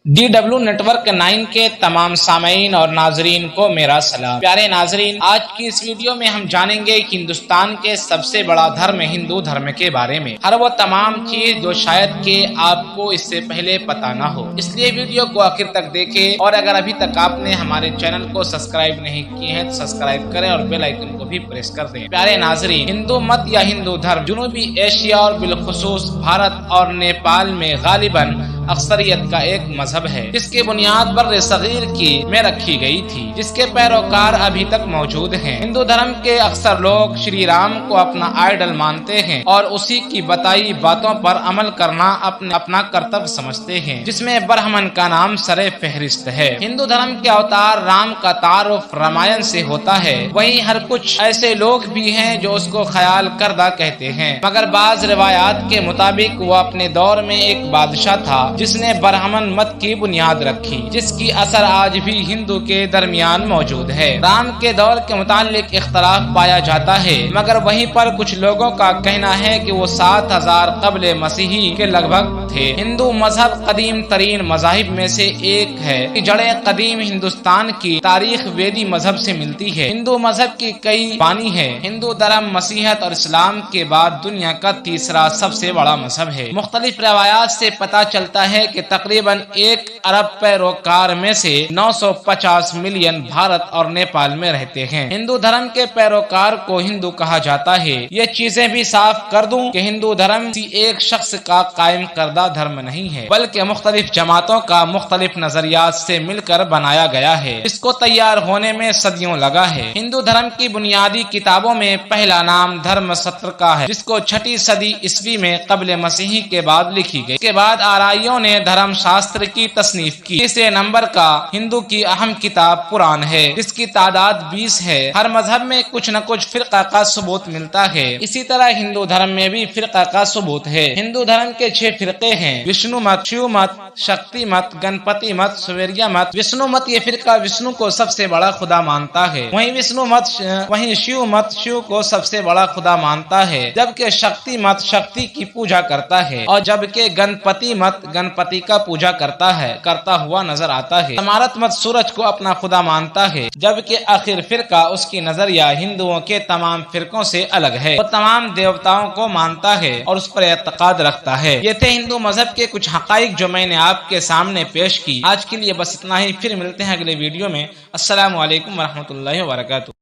DW network 9 کے تمام سامعین اور ناظرین کو میرا سلام۔ پیارے ناظرین، آج کی اس ویڈیو میں ہم جانیں گے کہ ہندوستان کے سب سے بڑا دھرم ہندو دھرم کے بارے میں، ہر وہ تمام چیز جو شاید کہ آپ کو اس سے پہلے پتہ نہ ہو، اس لیے ویڈیو کو آخر تک دیکھیں، اور اگر ابھی تک آپ نے ہمارے چینل کو سبسکرائب نہیں کیے ہیں تو سبسکرائب کریں اور بیل آئیکن کو بھی پریس کر دیں۔ پیارے ناظرین، ہندو مت یا ہندو دھرم جنوبی ایشیا اور بالخصوص بھارت اور نیپال میں غالباً اکثریت کا ایک مذہب ہے، جس کی بنیاد بر صغیر میں رکھی گئی تھی، جس کے پیروکار ابھی تک موجود ہیں۔ ہندو دھرم کے اکثر لوگ شری رام کو اپنا آئیڈل مانتے ہیں اور اسی کی بتائی باتوں پر عمل کرنا اپنا کرتویہ سمجھتے ہیں، جس میں برہمن کا نام سر فہرست ہے۔ ہندو دھرم کے اوتار رام کا تعارف رامائن سے ہوتا ہے، وہیں ہر کچھ ایسے لوگ بھی ہیں جو اس کو خیال کردہ کہتے ہیں، مگر بعض روایات کے مطابق وہ اپنے دور میں ایک بادشاہ تھا جس نے برہمن مت کی بنیاد رکھی، جس کی اثر آج بھی ہندو کے درمیان موجود ہے۔ رام کے دور کے متعلق اختلاف پایا جاتا ہے، مگر وہیں پر کچھ لوگوں کا کہنا ہے کہ وہ 7000 قبل مسیحی کے لگ بھگ تھے۔ ہندو مذہب قدیم ترین مذاہب میں سے ایک ہے، جڑیں قدیم ہندوستان کی تاریخ ویدی مذہب سے ملتی ہے۔ ہندو مذہب کی کئی بانی ہیں۔ ہندو دھرم مسیحیت اور اسلام کے بعد دنیا کا تیسرا سب سے بڑا مذہب ہے۔ مختلف روایات سے پتہ چلتا ہے کہ تقریباً 1 ارب پیروکار میں سے 950 ملین بھارت اور نیپال میں رہتے ہیں۔ ہندو دھرم کے پیروکار کو ہندو کہا جاتا ہے۔ یہ چیزیں بھی صاف کر دوں کہ ہندو دھرم کسی ایک شخص کا قائم کردہ دھرم نہیں ہے، بلکہ مختلف جماعتوں کا مختلف نظریات سے مل کر بنایا گیا ہے۔ اس کو تیار ہونے میں صدیوں لگا ہے۔ ہندو دھرم کی بنیادی کتابوں میں پہلا نام دھرم ستر کا ہے، جس کو 6 صدی عیسوی میں قبل مسیحی کے بعد لکھی گئی۔ اس کے بعد آرائیوں نے دھرم شاستر کی تصنیف کی۔ تیسرے نمبر کا ہندو کی اہم کتاب پران ہے، جس کی تعداد 20 ہے۔ ہر مذہب میں کچھ نہ کچھ فرقہ کا ثبوت ملتا ہے، اسی طرح ہندو دھرم میں بھی فرقہ کا ثبوت ہے۔ ہندو دھرم کے 6 فرقے ہیں: وشنو مت، شیو مت، شکتی مت، گنپتی مت، سوریہ مت۔ وشنو مت یہ فرقہ وشنو کو سب سے بڑا خدا مانتا ہے، وہیں شیو مت شیو کو سب سے بڑا خدا مانتا ہے، جبکہ شکتی مت شکتی کی پوجا کرتا ہے، اور جبکہ گنپتی مت گنپتی کا پوجا کرتا ہوا نظر آتا ہے۔ سمارت مت سورج کو اپنا خدا مانتا ہے، جبکہ آخر فرقہ اس کی نظریہ ہندوؤں کے تمام فرقوں سے الگ ہے۔ وہ تمام دیوتاؤں کو مانتا ہے اور اس پر اعتقاد رکھتا ہے۔ یہ تھے ہندو مذہب کے کچھ حقائق جو میں نے آپ کے سامنے پیش کی۔ آج کے لیے بس اتنا ہی، پھر ملتے ہیں اگلے ویڈیو میں۔ السلام علیکم ورحمۃ اللہ وبرکاتہ۔